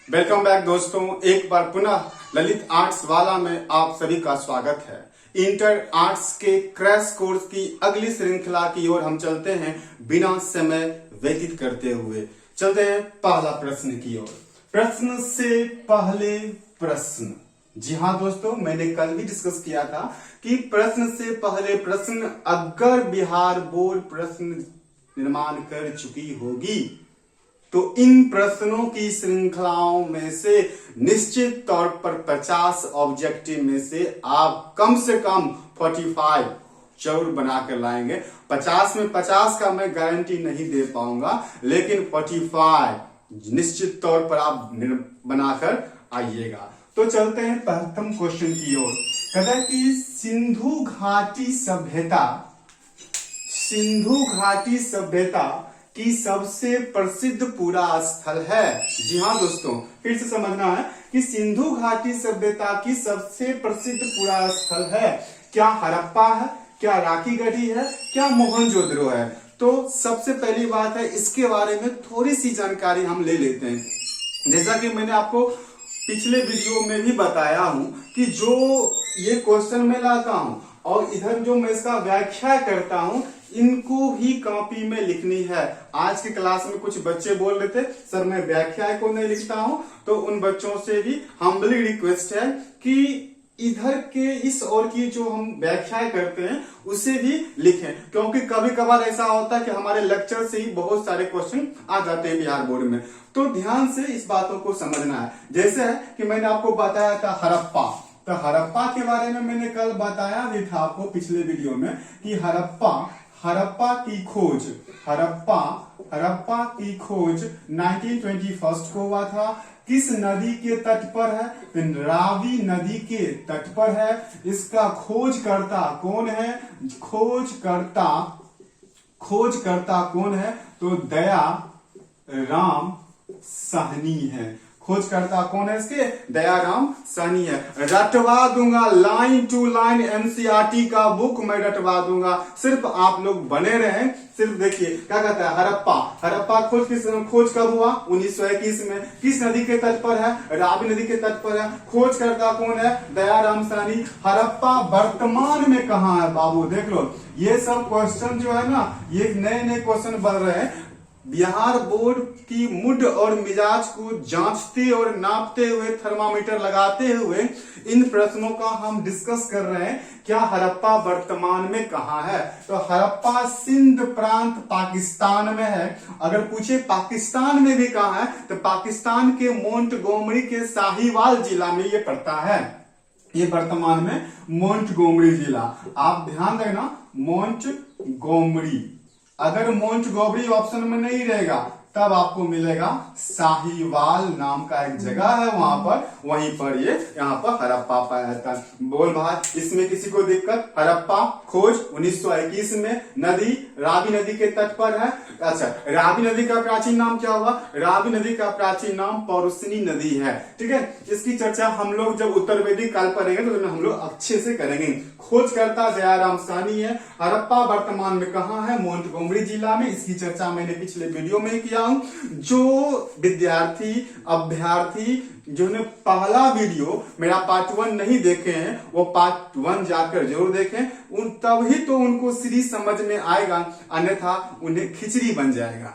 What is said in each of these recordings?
Welcome back दोस्तों, एक बार पुनः ललित आर्ट्स वाला में आप सभी का स्वागत है। इंटर आर्ट्स के क्रैश कोर्स की अगली श्रृंखला की ओर हम चलते हैं बिना समय व्यतीत करते हुए। चलते हैं पहला प्रश्न की ओर। प्रश्न से पहले प्रश्न। जी हाँ दोस्तों, मैंने कल भी डिस्कस किया था कि प्रश्न से पहले प्रश्न अगर बिहार बोर्ड प्रश्न निर्माण कर चुकी होगी तो इन प्रश्नों की श्रृंखलाओं में से निश्चित तौर पर 50 ऑब्जेक्टिव में से आप कम से कम 45 जरूर बनाकर लाएंगे। 50 में 50 का मैं गारंटी नहीं दे पाऊंगा, लेकिन 45 निश्चित तौर पर आप बनाकर आइएगा। तो चलते हैं प्रथम क्वेश्चन की ओर। कहता है कि सिंधु घाटी सभ्यता की सबसे प्रसिद्ध पुरा स्थल है। जी हाँ दोस्तों, फिर से समझना है कि सिंधु घाटी सभ्यता की सबसे प्रसिद्ध पुरा स्थल है। क्या हड़प्पा है, क्या राखीगढ़ी है, क्या मोहनजोदड़ो है? तो सबसे पहली बात है, इसके बारे में थोड़ी सी जानकारी हम ले लेते हैं। जैसा कि मैंने आपको पिछले वीडियो में भी बताया हूं कि जो ये क्वेश्चन मैं लाता हूं और इधर जो मैं इसका व्याख्या करता हूं, इनको ही कॉपी में लिखनी है। आज की क्लास में कुछ बच्चे बोल रहे थे सर मैं व्याख्या को नहीं लिखता हूं, तो उन बच्चों से भी हम्बली रिक्वेस्ट है कि इधर के इस और की जो हम व्याख्या करते हैं उसे भी लिखें, क्योंकि कभी कभार ऐसा होता है कि हमारे लेक्चर से ही बहुत सारे क्वेश्चन आ जाते हैं बिहार बोर्ड में। तो ध्यान से इस बातों को समझना है। जैसे है कि मैंने आपको बताया था हड़प्पा, तो हड़प्पा के बारे में मैंने कल बताया भी था आपको पिछले वीडियो में कि हड़प्पा की खोज 1921 को हुआ था। किस नदी के तट पर है? रावी नदी के तट पर है। इसका खोजकर्ता कौन है? खोजकर्ता कौन है? तो दया राम साहनी है। खोजकर्ता कौन है इसके? दयाराम साहनी है। रटवा दूंगा लाइन टू लाइन एनसीईआरटी का बुक मैं रटवा दूंगा, सिर्फ आप लोग बने रहें। सिर्फ देखिए क्या कहता है, हड़प्पा खोज कब हुआ? 1921 में। किस नदी के तट पर है? रावी नदी के तट पर है। खोजकर्ता कौन है? दयाराम साहनी। हड़प्पा वर्तमान में कहाँ है बाबू? देख लो, ये सब क्वेश्चन जो है ना, ये नए नए क्वेश्चन बन रहे हैं। बिहार बोर्ड की मूड और मिजाज को जांचते और नापते हुए, थर्मामीटर लगाते हुए इन प्रश्नों का हम डिस्कस कर रहे हैं। क्या हड़प्पा वर्तमान में कहाँ है? तो हड़प्पा सिंध प्रांत पाकिस्तान में है। अगर पूछे पाकिस्तान में भी कहाँ है, तो पाकिस्तान के मोंटगोमरी के साहिवाल जिला में ये पड़ता है। ये वर्तमान में मोंटगोमरी जिला, आप ध्यान देना, मोंटगोमरी। अगर मोंटगोमरी ऑप्शन में नहीं रहेगा तब आपको मिलेगा साहिवाल नाम का एक जगह है, वहां पर, वहीं पर ये यहाँ पर हड़प्पा पाया जाता है। बोल भाई, इसमें किसी को दिक्कत? हड़प्पा खोज 1921 में, नदी रावी नदी के तट पर है। अच्छा, रावी नदी का प्राचीन नाम क्या हुआ? रावी नदी का प्राचीन नाम पौरुषनी नदी है। ठीक है, इसकी चर्चा हम लोग जब उत्तर वैदिक काल पर रहेंगे तो हम लोग अच्छे से करेंगे। खोजकर्ता दयाराम साहनी है। हड़प्पा वर्तमान में कहाँ है? मोंटगोमरी जिला में। इसकी चर्चा मैंने पिछले वीडियो में किया हूं। जो विद्यार्थी अभ्यर्थी जिन्होंने पहला वीडियो मेरा पार्ट 1 नहीं देखे हैं, वो पार्ट 1 जाकर जरूर देखें, उन तभी तो उनको सीरीज समझ में आएगा, अन्यथा उन्हें खिचड़ी बन जाएगा।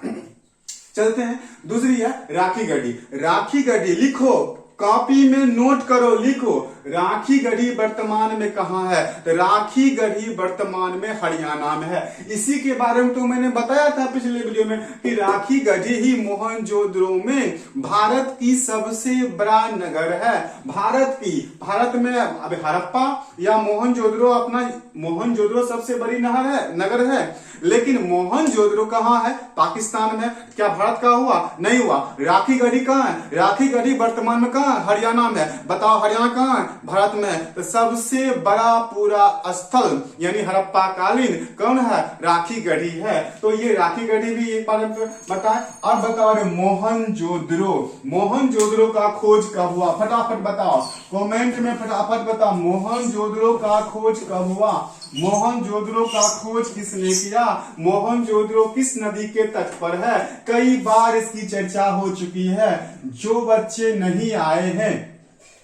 चलते हैं, दूसरी है राखीगढ़ी। लिखो, कॉपी में नोट करो, लिखो राखीगढ़ी वर्तमान में कहाँ है? तो राखीगढ़ी वर्तमान में हरियाणा में है। इसी के बारे में तो मैंने बताया था पिछले वीडियो में कि राखीगढ़ी ही मोहनजोदड़ो में भारत की सबसे बड़ा नगर है। भारत में अब हड़प्पा या मोहनजोदड़ो सबसे बड़ी नगर है, लेकिन मोहनजोदड़ो कहाँ है? पाकिस्तान में। क्या भारत का हुआ? नहीं हुआ। राखीगढ़ी कहाँ है? राखीगढ़ी वर्तमान में कहाँ? हरियाणा में। बताओ हरियाणा कहाँ है? भारत में। तो सबसे बड़ा पूरा स्थल यानी हड़प्पा कालीन कौन है? राखीगढ़ी है। तो ये राखीगढ़ी भी एक बार बताए। अब बताओ मोहनजोदड़ो का खोज कब हुआ? फटाफट बताओ, कमेंट में फटाफट बताओ, मोहनजोदड़ो का खोज कब हुआ? मोहनजोदड़ो का खोज किसने किया? मोहनजोदड़ो किस नदी के तट पर है? कई बार इसकी चर्चा हो चुकी है। जो बच्चे नहीं आए हैं,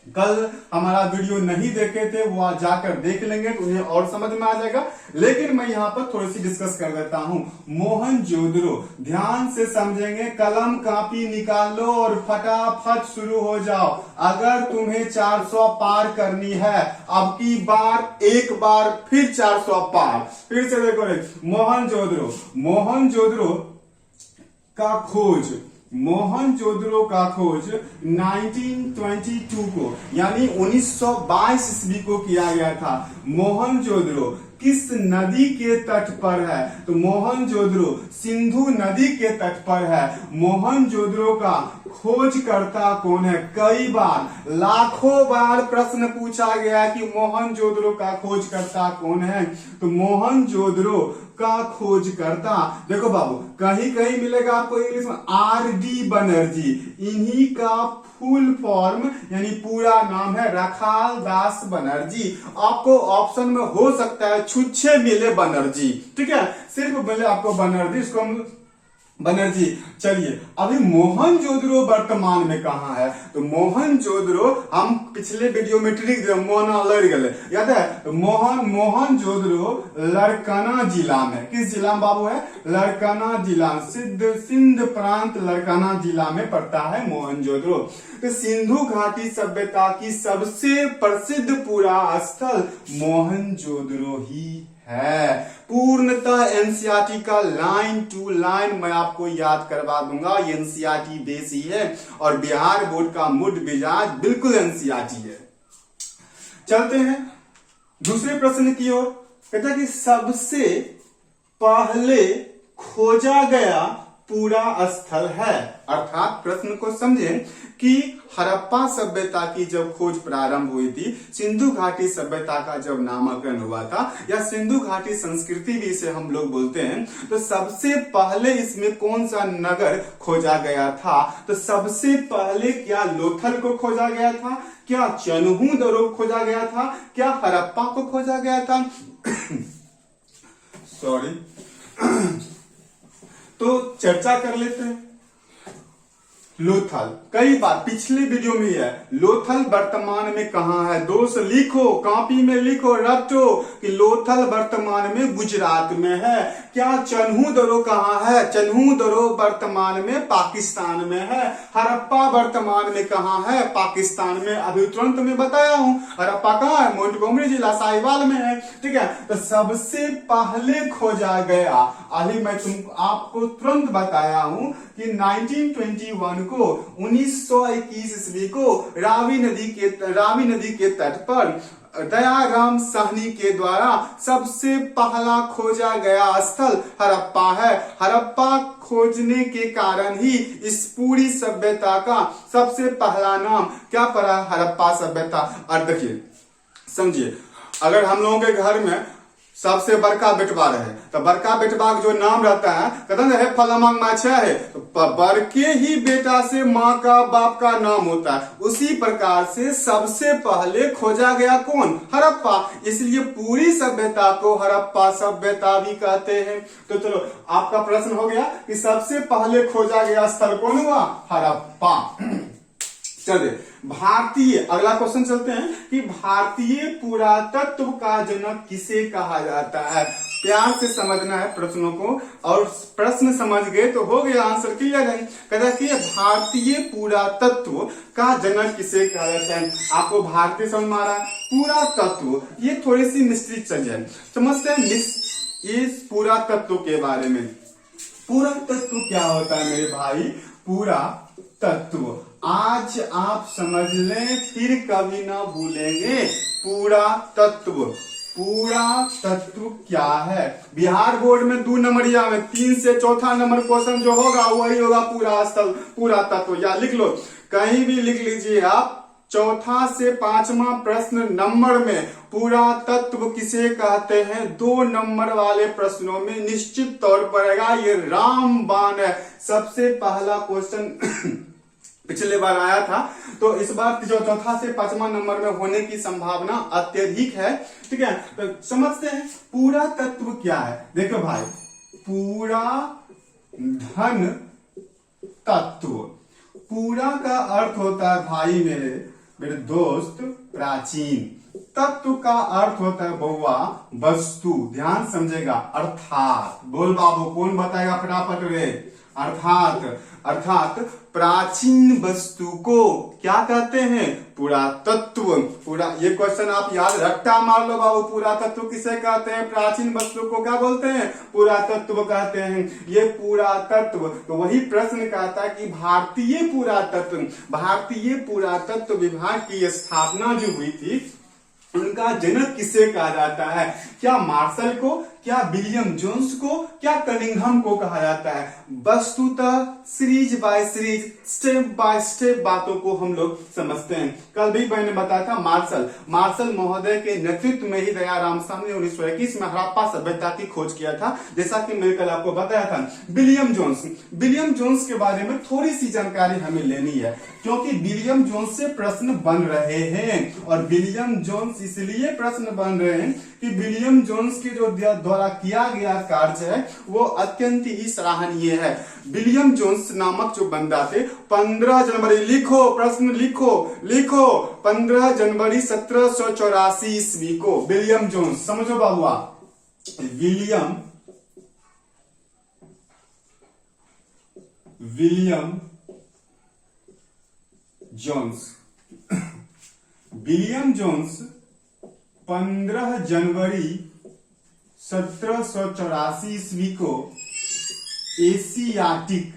कल हमारा वीडियो नहीं देखे थे, वो आज जाकर देख लेंगे तो उन्हें और समझ में आ जाएगा। लेकिन मैं यहाँ पर थोड़ी सी डिस्कस कर देता हूँ। मोहनजोदड़ो, ध्यान से समझेंगे, कलम कापी निकालो और फटाफट शुरू हो जाओ। अगर तुम्हें 400 पार करनी है, अब की बार एक बार फिर 400 पार, फिर से देखो मोहनजोदड़ो का खोज, मोहनजोदड़ो का खोज 1922 को यानी 1922 ईस्वी को किया गया था। मोहनजोदड़ो किस नदी के तट पर है? तो मोहनजोदड़ो सिंधु नदी के तट पर है। मोहनजोदड़ो का खोजकर्ता कौन है? कई बार, लाखों बार प्रश्न पूछा गया कि मोहनजोदड़ो का खोजकर्ता कौन है। तो मोहनजोदड़ो का खोजकर्ता, देखो बाबू, कहीं कहीं मिलेगा आपको इंग्लिश में R.D. बनर्जी। इन्हीं का फुल फॉर्म यानी पूरा नाम है रखाल दास बनर्जी। आपको ऑप्शन में हो सकता है छुच्छे मिले बनर्जी, ठीक है, सिर्फ मिले आपको बनर्जी, इसको हम बनर्जी। चलिए, अभी मोहनजोदड़ो वर्तमान में कहाँ है? तो मोहनजोदड़ो हम पिछले वीडियो में ट्रिक मोहना लड़ गए, याद है? तो मोहनजोदड़ो लड़काना जिला में, किस जिला में बाबू है? लड़काना जिला, सिंध प्रांत लड़काना जिला में पड़ता है मोहनजोदड़ो। तो सिंधु घाटी सभ्यता की सबसे प्रसिद्ध पूरा स्थल मोहनजोदड़ो ही है। पूर्णतः एनसीईआरटी का लाइन टू लाइन मैं आपको याद करवा दूंगा। एनसीईआरटी बेस ही है और बिहार बोर्ड का मुड मिजाज बिल्कुल एनसीईआरटी है। चलते हैं दूसरे प्रश्न की ओर। कहता कि सबसे पहले खोजा गया पूरा स्थल है, अर्थात प्रश्न को समझें कि हड़प्पा सभ्यता की जब खोज प्रारंभ हुई थी, सिंधु घाटी सभ्यता का जब नामकरण हुआ था, या सिंधु घाटी संस्कृति भी इसे हम लोग बोलते हैं, तो सबसे पहले इसमें कौन सा नगर खोजा गया था? तो सबसे पहले क्या लोथल को खोजा गया था? क्या चन्हूदरो खोजा गया था? क्या हड़प्पा को खोजा गया था? सॉरी तो चर्चा कर लेते हैं। लोथल, कई बार पिछले वीडियो में है, लोथल वर्तमान में कहां है? दोस्त लिखो, कॉपी में लिखो, रटो कि लोथल वर्तमान में गुजरात में है। क्या चन्हूदरो कहां है? चन्हूदरो वर्तमान में पाकिस्तान में है। हड़प्पा वर्तमान में कहां है? पाकिस्तान में। अभी तुरंत में बताया हूं, हड़प्पा कहां है? मोंटगोमरी जिला साहिवाल में है, ठीक है। तो सबसे पहले खोजा गया, अभी मैं आपको तुरंत बताया हूं कि 1921 को 1921 ईस्वी को रावी नदी के तट पर दयाराम साहनी के द्वारा सबसे पहला खोजा गया स्थल हड़प्पा है। हड़प्पा खोजने के कारण ही इस पूरी सभ्यता का सबसे पहला नाम क्या पड़ा? हड़प्पा सभ्यता। और देखिए, समझिए, अगर हम लोगों के घर में सबसे बड़का बेटवा रहे तो बड़का बेटवा का जो नाम रहता है, कहते हैं फलामा माछा है, तो बड़के ही बेटा से माँ का बाप का नाम होता है। उसी प्रकार से सबसे पहले खोजा गया कौन? हड़प्पा। इसलिए पूरी सभ्यता को हड़प्पा सभ्यता भी कहते हैं। तो चलो, आपका प्रश्न हो गया कि सबसे पहले खोजा गया स्थल कौन हुआ? हड़प्पा। चलिए, भारतीय, अगला क्वेश्चन चलते हैं कि भारतीय पुरातत्व का जनक किसे कहा जाता है? प्यार से समझना है प्रश्नों को, और प्रश्न समझ गए तो हो गया, आंसर क्लियर है। कहता कि भारतीय पुरातत्व का जनक किसे कहा जाता है? आपको भारतीय समझ में आ रहा है? पुरातत्व, ये थोड़ी सी मिस्ट्री चल जाए, समझते हैं इस पुरातत्व के बारे में। पुरातत्व क्या होता है मेरे भाई? पुरातत्व आज आप समझ लें, फिर कभी ना भूलेंगे। पुरातत्व, पुरातत्व क्या है? बिहार बोर्ड में 2 नंबरिया में 3 से 4था नंबर क्वेश्चन जो होगा वही होगा पूरा स्थल पुरातत्व। या लिख लो, कहीं भी लिख लीजिए आप, 4था से 5वां प्रश्न नंबर में पुरातत्व किसे कहते हैं? 2 नंबर वाले प्रश्नों में निश्चित तौर पर आएगा। ये रामबाण है। सबसे पहला क्वेश्चन पिछले बार आया था, तो इस बार जो चौथा से पांचवा नंबर में होने की संभावना अत्यधिक है। ठीक है, तो समझते हैं पूरा तत्व क्या है। देखो भाई, पूरा धन तत्व, पूरा का अर्थ होता है भाई मेरे दोस्त प्राचीन, तत्व का अर्थ होता है बउआ वस्तु, ध्यान समझेगा, अर्थात, बोल बाबू कौन बताएगा फटाफट रे, अर्थात प्राचीन वस्तु को क्या कहते हैं, पुरातत्व। पूरा ये क्वेश्चन आप याद रट्टा मार लो बाबू, पुरातत्व किसे कहते हैं, प्राचीन वस्तु को क्या बोलते हैं, पुरातत्व कहते हैं। ये पुरातत्व, तो वही प्रश्न कहता है कि भारतीय पुरातत्व विभाग की स्थापना जो हुई थी उनका जनक किसे कहा जाता है, क्या मार्शल को, क्या विलियम जोन्स को, क्या कनिंघम को कहा जाता है। वस्तुतः series by series, step by step बातों को हम लोग समझते हैं। कल भी मैंने बताया था मार्शल महोदय के नेतृत्व में ही दयाराम साहनी ने 1921 में हड़प्पा सभ्यता की खोज किया था, जैसा कि मैंने कल आपको बताया था। विलियम जोन्स के बारे में थोड़ी सी जानकारी हमें लेनी है, क्योंकि विलियम जोन्स से प्रश्न बन रहे हैं, और विलियम जोन्स इसलिए प्रश्न बन रहे हैं कि विलियम जोन्स के जो द्वारा किया गया कार्य है वो अत्यंत ही सराहनीय है। विलियम जोन्स नामक जो बंदा थे, 15 जनवरी, लिखो प्रश्न, लिखो 15 जनवरी 1784 ईस्वी को विलियम जोन्स, समझो बाबुआ, विलियम जोन्स 15 जनवरी 1784 ईस्वी को Asiatic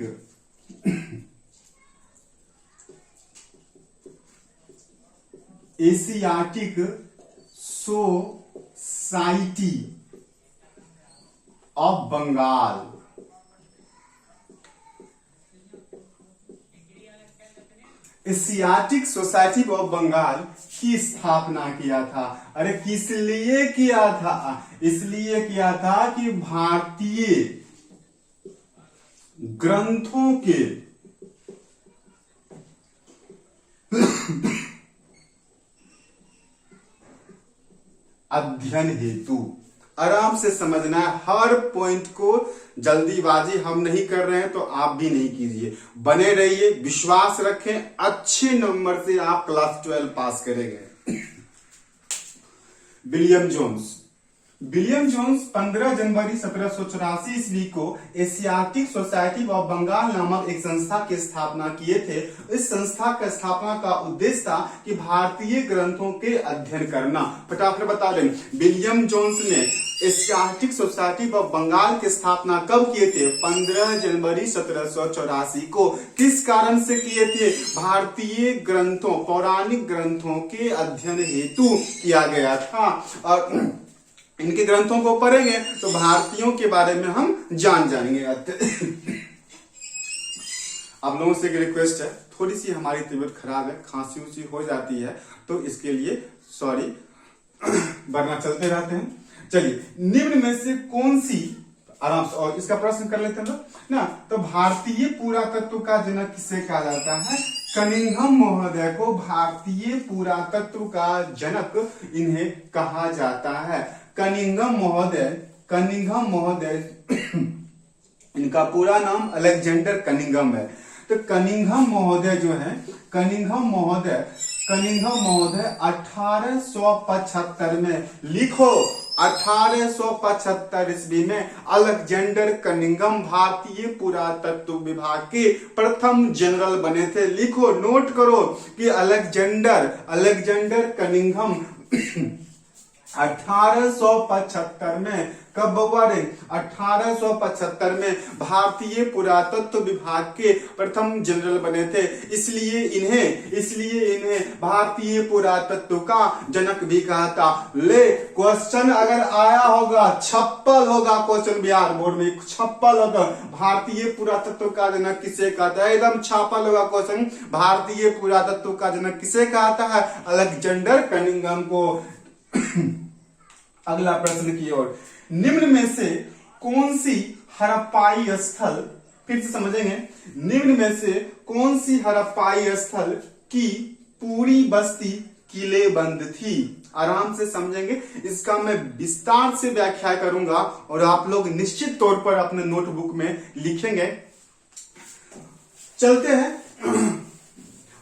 Society of Bengal, Asiatic Society of Bengal की स्थापना किया था। अरे किस लिए किया था, इसलिए किया था कि भारतीय ग्रंथों के अध्ययन हेतु। आराम से समझना है, हर पॉइंट को जल्दीबाजी हम नहीं कर रहे हैं, तो आप भी नहीं कीजिए, बने रहिए, विश्वास रखें, अच्छे नंबर से आप क्लास 12 पास करेंगे। विलियम जोन्स 15 जनवरी 1784 ईस्वी को एशियाटिक सोसाइटी ऑफ बंगाल नामक एक संस्था की स्थापना किए थे। इस संस्था का स्थापना का उद्देश्य था कि भारतीय ग्रंथों के अध्ययन करना। फटाफट बता दें, विलियम जोन्स ने एशियाटिक सोसाइटी ऑफ बंगाल की स्थापना कब किए थे, 15 जनवरी 1784 को। किस कारण से किए थे, भारतीय ग्रंथों, पौराणिक ग्रंथों के अध्ययन हेतु किया गया था। और इनके ग्रंथों को पढ़ेंगे तो भारतीयों के बारे में हम जानेंगे। आप लोगों से एक रिक्वेस्ट है, थोड़ी सी हमारी तबीयत खराब है, खांसी उसी हो जाती है, तो इसके लिए सॉरी, वरना चलते रहते हैं। चलिए, निम्न में से कौन सी, आराम से, और इसका प्रश्न कर लेते हैं ना, तो भारतीय पुरातत्व का जनक किसे कहा जाता है, कनिंघम महोदय को भारतीय पुरातत्व का जनक इन्हें कहा जाता है। कनिंघम महोदय इनका पूरा नाम अलेक्जेंडर कनिंघम है। तो कनिंघम महोदय जो है, कनिंघम महोदय 1875 में, लिखो 1875 ईस्वी में अलेक्जेंडर कनिंघम भारतीय पुरातत्व विभाग के प्रथम जनरल बने थे। लिखो, नोट करो कि अलेक्जेंडर कनिंघम 1875 में, कब बउआ रे, 1875 में भारतीय पुरातत्व विभाग के प्रथम जनरल बने थे। इसलिए इन्हें भारतीय पुरातत्व का जनक भी कहा था। ले, क्वेश्चन अगर आया होगा, छप्पल होगा क्वेश्चन, बिहार बोर्ड में छप्पल होगा, भारतीय पुरातत्व का जनक किसे कहता है, एकदम छापल होगा क्वेश्चन, भारतीय पुरातत्व का जनक किसे कहता है, अलेक्जेंडर कनिंघम को। अगला प्रश्न की ओर, निम्न में से कौन सी हड़प्पाई स्थल फिर से समझेंगे। निम्न में से कौन सी हड़प्पाई स्थल की पूरी बस्ती किलेबंद थी? आराम से समझेंगे, इसका मैं विस्तार से व्याख्या करूंगा और आप लोग निश्चित तौर पर अपने नोटबुक में लिखेंगे। चलते हैं।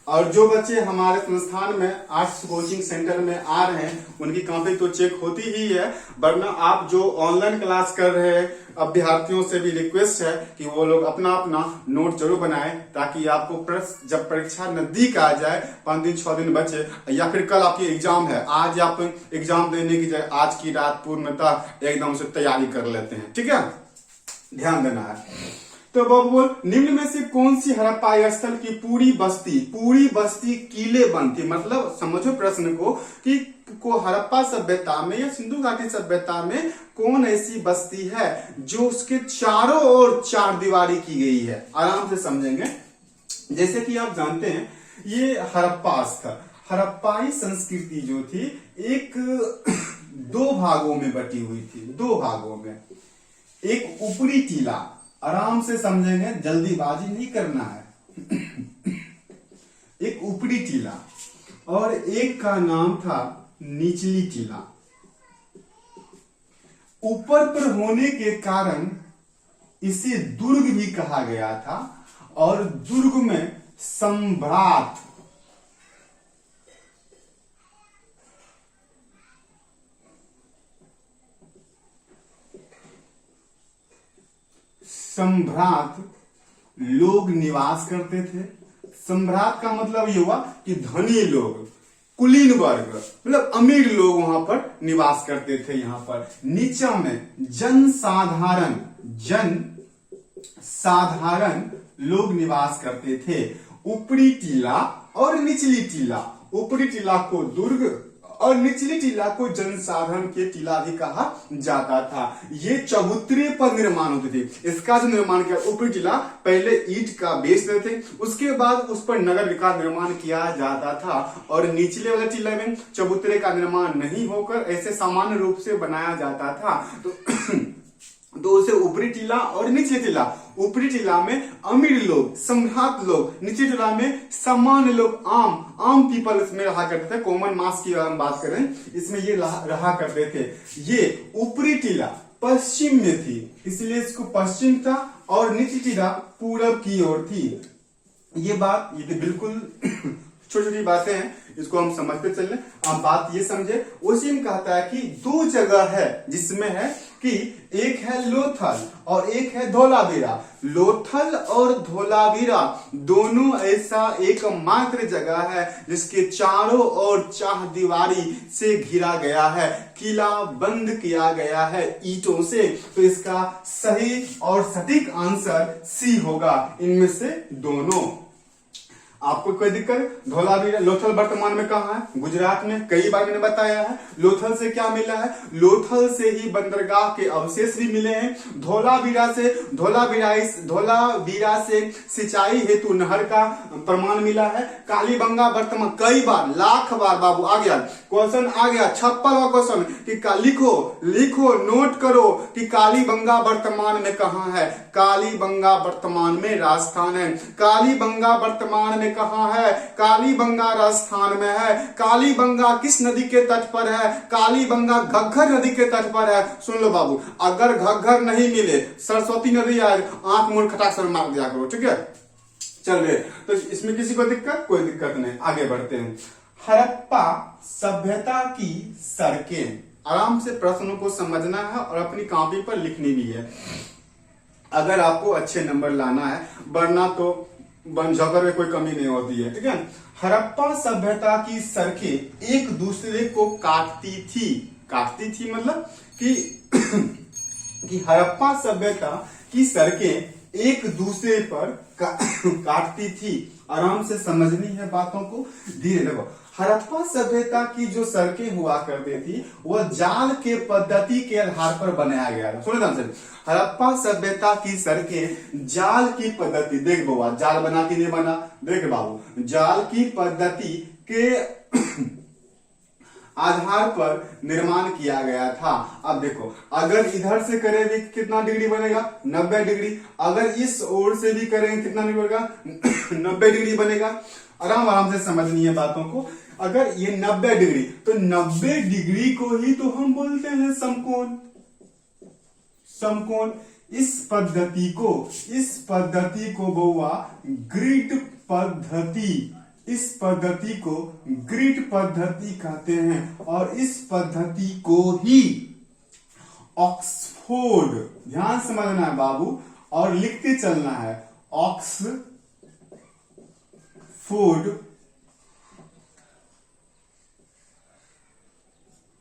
और जो बच्चे हमारे संस्थान में आर्ट्स कोचिंग सेंटर में आ रहे हैं उनकी कॉपी तो चेक होती ही है, वरना आप जो ऑनलाइन क्लास कर रहे हैं अभ्यर्थियों से भी रिक्वेस्ट है कि वो लोग अपना अपना नोट जरूर बनाएं, ताकि आपको जब परीक्षा नजदीक आ जाए, 5 दिन 6 दिन बचे, या फिर कल आपकी एग्जाम है, आज आप एग्जाम देने की जगह आज की रात पूर्णतः एकदम से तैयारी कर लेते हैं। ठीक है, ध्यान देना है। तो बाबू, निम्न में से कौन सी हड़प्पाई स्थल की पूरी बस्ती किले बंद थी? मतलब समझो प्रश्न को कि हड़प्पा सभ्यता में या सिंधु घाटी सभ्यता में कौन ऐसी बस्ती है जो उसके चारों ओर चार दीवारी की गई है? आराम से समझेंगे। जैसे कि आप जानते हैं ये हड़प्पा स्थल, हड़प्पाई संस्कृति जो थी एक 2 भागों में बटी हुई थी, 2 भागों में। एक ऊपरी टीला, आराम से समझेंगे, जल्दीबाजी नहीं करना है। एक ऊपरी टीला और एक का नाम था निचली टीला। ऊपर पर होने के कारण इसे दुर्ग भी कहा गया था और दुर्ग में सम्राट लोग निवास करते थे। सम्राट का मतलब ये हुआ कि धनी लोग, कुलीन वर्ग, मतलब अमीर लोग वहां पर निवास करते थे। यहां पर नीचा में जन साधारण लोग निवास करते थे। ऊपरी टीला और निचली टीला, ऊपरी टीला को दुर्ग और निचली टीला को जनसाधारण के टीला भी कहा जाता था। ये चबूतरे पर निर्माण होते थे। इसका जो निर्माण किया, ऊपरी टीला पहले ईंट का बेच देते थे, उसके बाद उस पर नगर का निर्माण किया जाता था। और निचले वाले टीला में चबूतरे का निर्माण नहीं होकर ऐसे सामान्य रूप से बनाया जाता था। तो उसे ऊपरी टीला और निचले टीला, ऊपरी टीला में अमीर लोग, सम्राट लोग, निचले टीला में सामान्य लोग, आम पीपल इसमें रहा करते थे। कॉमन मास की हम बात करें, इसमें ये रहा करते थे। ये ऊपरी टीला पश्चिम में थी, इसलिए इसको पश्चिम था, और निचली टीला पूरब की ओर थी। ये तो बिल्कुल छोटी छोटी बातें हैं, इसको हम समझते चल रहे। अब बात ये समझे, उसी में कहता है कि 2 जगह है जिसमें है कि एक है लोथल और एक है धोलावीरा। लोथल और धोलावीरा दोनों ऐसा एकमात्र जगह है जिसके चारों ओर चार दीवारी से घिरा गया है, किला बंद किया गया है ईंटों से। तो इसका सही और सटीक आंसर सी होगा, इनमें से दोनों। आपको कोई दिक्कत? धोलावीरा, लोथल वर्तमान में कहाँ है? गुजरात में। कई बार मैंने बताया है। लोथल से क्या मिला है? लोथल से ही बंदरगाह के अवशेष भी मिले हैं। धोलावीरा से सिंचाई हेतु नहर का प्रमाण मिला है। कालीबंगा वर्तमान, कई बार, लाख बार बाबू आ गया क्वेश्चन, आ गया 56वां क्वेश्चन कि लिखो नोट करो कि कालीबंगा वर्तमान में कहाँ है। कालीबंगा वर्तमान में राजस्थान है। कालीबंगा वर्तमान में कहाँ है? कालीबंगा राजस्थान में है। कालीबंगा किस नदी के तट पर है? कालीबंगा घग्गर नदी के तट पर है। सुन लो बाबू, अगर घग्गर नहीं मिले, सरस्वती नदी आए, आंख मुड़ खटाक से मार दिया करो, ठीक है? चल रहे, तो इसमें किसी को दिक्कत? कोई दिक्कत नहीं, आगे बढ़ते हैं। हड़प्पा सभ्यता की सड़कें, आराम से प्रश्नों को समझना है और अपनी कॉपी पर लिखनी भी है अगर आपको अच्छे नंबर लाना है, वरना तो बनझोकर में कोई कमी नहीं होती है, ठीक है? हड़प्पा सभ्यता की सड़कें एक दूसरे को काटती थी मतलब कि हड़प्पा सभ्यता की सड़कें एक दूसरे पर काटती थी। आराम से समझनी है बातों को, धीरे देखो। हड़प्पा सभ्यता की जो सड़कें हुआ करती थी वह जाल के पद्धति के आधार पर बनाया गया था। सुनो ध्यान से, हड़प्पा सभ्यता की सड़कें जाल की पद्धति, देख बाबा जाल बना के नहीं बना, देख बाबू जाल की पद्धति के आधार पर निर्माण किया गया था। अब देखो, अगर इधर से करेंगे कितना डिग्री बनेगा, 90 डिग्री। अगर इस ओर से भी करेंगे कितना डिग्री बनेगा, 90 डिग्री बनेगा। आराम आराम से समझनी है बातों को। अगर ये 90 डिग्री, तो 90 डिग्री को ही तो हम बोलते हैं समकोण। समकोण इस पद्धति को बउआ ग्रिड पद्धति, इस पद्धति को ग्रिड पद्धति कहते हैं। और इस पद्धति को ही ऑक्सफोर्ड, ध्यान समझना है बाबू और लिखते चलना है, ऑक्सफोर्ड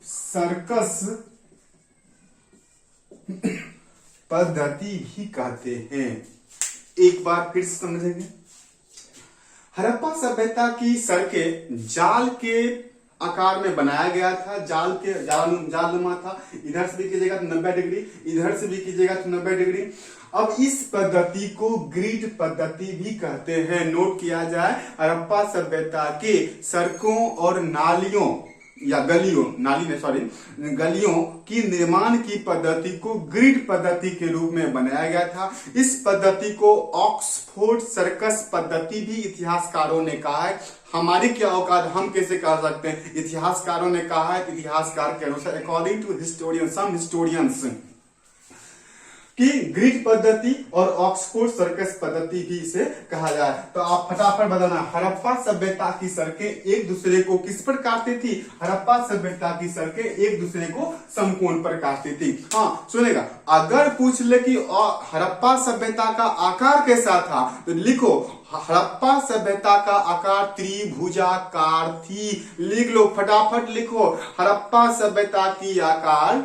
सर्कस पद्धति भी कहते हैं। एक बार फिर समझेंगे। हड़प्पा सभ्यता की सड़कें जाल के आकार में बनाया गया था, जालनुमा था। इधर से भी कीजिएगा तो 90 डिग्री, इधर से भी कीजिएगा तो 90 डिग्री। अब इस पद्धति को ग्रिड पद्धति भी कहते हैं। नोट किया जाए, हड़प्पा सभ्यता के सड़कों और नालियों या गलियों की निर्माण की पद्धति को ग्रिड पद्धति के रूप में बनाया गया था। इस पद्धति को ऑक्सफोर्ड सर्कस पद्धति भी इतिहासकारों ने कहा है। हमारी क्या औकात, हम कैसे कह सकते हैं, इतिहासकारों ने कहा है। इतिहासकार के अनुसार अकॉर्डिंग टू सम हिस्टोरियंस कि ग्रिड पद्धति और ऑक्सफोर्ड सर्कस पद्धति भी इसे कहा जाए। तो आप फटाफट बताना, हड़प्पा सभ्यता की सड़कें एक दूसरे को किस पर काटती थी? हड़प्पा सभ्यता की सड़कें एक दूसरे को समकोण पर काटती थी। हाँ सुनेगा, अगर पूछ ले कि हड़प्पा सभ्यता का आकार कैसा था, तो लिखो हड़प्पा सभ्यता का आकार त्रिभुजाकार थी। लिख लो, फटाफट लिखो, हड़प्पा सभ्यता की आकार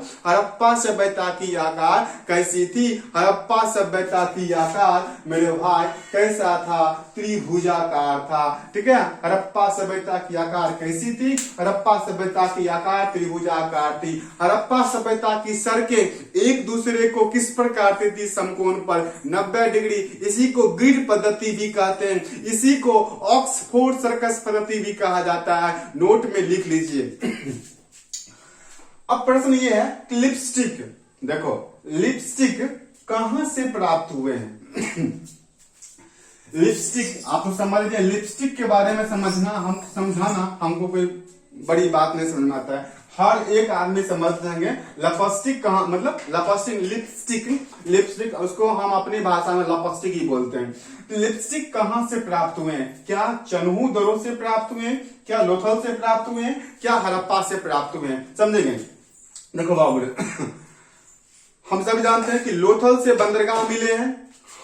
कैसी थी? हड़प्पा सभ्यता की आकार मेरे भाई कैसा था? त्रिभुजाकार था। ठीक है, हड़प्पा सभ्यता की आकार कैसी थी? हड़प्पा सभ्यता की आकार त्रिभुजाकार थी। हड़प्पा सभ्यता की सड़कें एक दूसरे को किस पर काटती थी? समकोण पर, 90 डिग्री। इसी को ग्रिड पद्धति भी कहते हैं, इसी को ऑक्सफोर्ड सर्कस पद्धति भी कहा जाता है। नोट में लिख लीजिए। अब प्रश्न ये है कि लिपस्टिक, देखो लिपस्टिक कहां से प्राप्त हुए हैं? लिपस्टिक आप तो समझ लीजिए, लिपस्टिक के बारे में समझाना हमको कोई बड़ी बात नहीं समझ में आता है। हर एक आदमी समझ जाएंगे लिपस्टिक कहाँ, मतलब लिपस्टिक उसको हम अपनी भाषा में लिपस्टिक ही बोलते हैं। तो लिपस्टिक कहाँ से प्राप्त हुए हैं? क्या चन्हू दरों से प्राप्त हुए हैं? क्या लोथल से प्राप्त हुए हैं? क्या हड़प्पा से प्राप्त हुए हैं? समझेंगे। देखो बाबू, हम सब जानते हैं कि लोथल से बंदरगाह मिले हैं,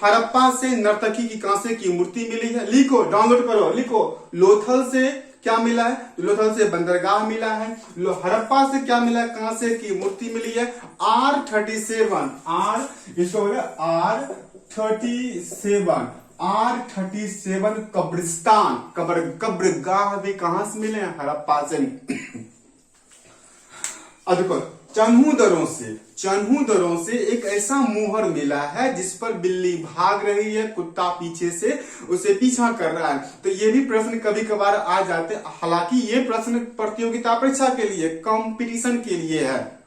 हड़प्पा से नर्तकी की कांसे की मूर्ति मिली है। लिखो, डाउनलोड करो, लिखो, लोथल से क्या मिला है? लोथल से बंदरगाह मिला है। हड़प्पा से क्या मिला है? कांसे की मूर्ति मिली है। R37 कब्रिस्तान, कब्रगाह भी कहां से मिले हैं? हड़प्पा से। अब देखो, चन्हू दरों से एक ऐसा मुहर मिला है जिस पर बिल्ली भाग रही है, कुत्ता पीछे से उसे पीछा कर रहा है। तो ये भी प्रश्न कभी कभार आ जाते हैं। हालांकि ये प्रश्न प्रतियोगिता परीक्षा के लिए, कंपटीशन के लिए है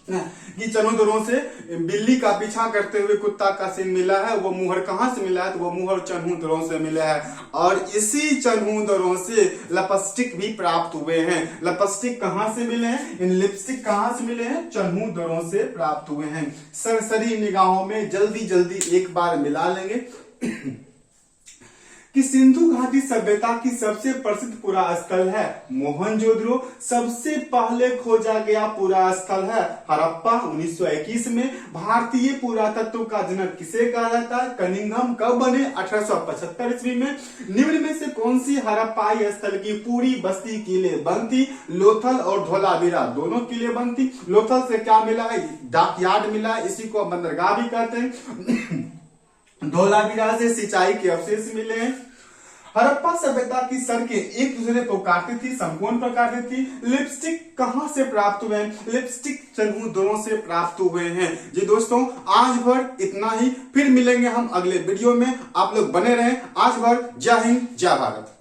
कि चन्हू दरों से बिल्ली का पीछा करते हुए कुत्ता का सीन मिला है। वो मुहर कहां से मिला है? तो वो मुहर चन्हू दरों से मिला है। और इसी चन्हू दरों से लिपस्टिक भी प्राप्त हुए हैं। लिपस्टिक कहां से मिले हैं? इन लिपस्टिक कहां से मिले हैं? चन्हू दरों से प्राप्त हुए हैं। सरसरी निगाहों में जल्दी एक बार मिला लेंगे कि सिंधु घाटी सभ्यता की सबसे प्रसिद्ध पुरा स्थल है मोहनजोदड़ो। सबसे पहले खोजा गया पुरा स्थल है हड़प्पा 1921 में। भारतीय पुरातत्व का जनक किसे कहा जाता है? कनिंघम। कब बने? 1875 ईस्वी में। निम्न में से कौन सी हड़प्पाई स्थल की पूरी बस्ती किले बंद थी? लोथल और धोलावीरा दोनों किले बंद थी। लोथल से क्या मिला है? डॉकयार्ड मिला है, इसी को बंदरगाह भी कहते हैं। धोलावीरा से सिंचाई के अवशेष मिले हैं। हड़प्पा सभ्यता की सड़कें एक दूसरे को काटती थी, समकोण पर काटती थी। लिपस्टिक कहां से प्राप्त हुए हैं? लिपस्टिक चन्हू दरों से प्राप्त हुए हैं। जी दोस्तों, आज भर इतना ही, फिर मिलेंगे हम अगले वीडियो में। आप लोग बने रहें। आज भर जय हिंद, जय भारत।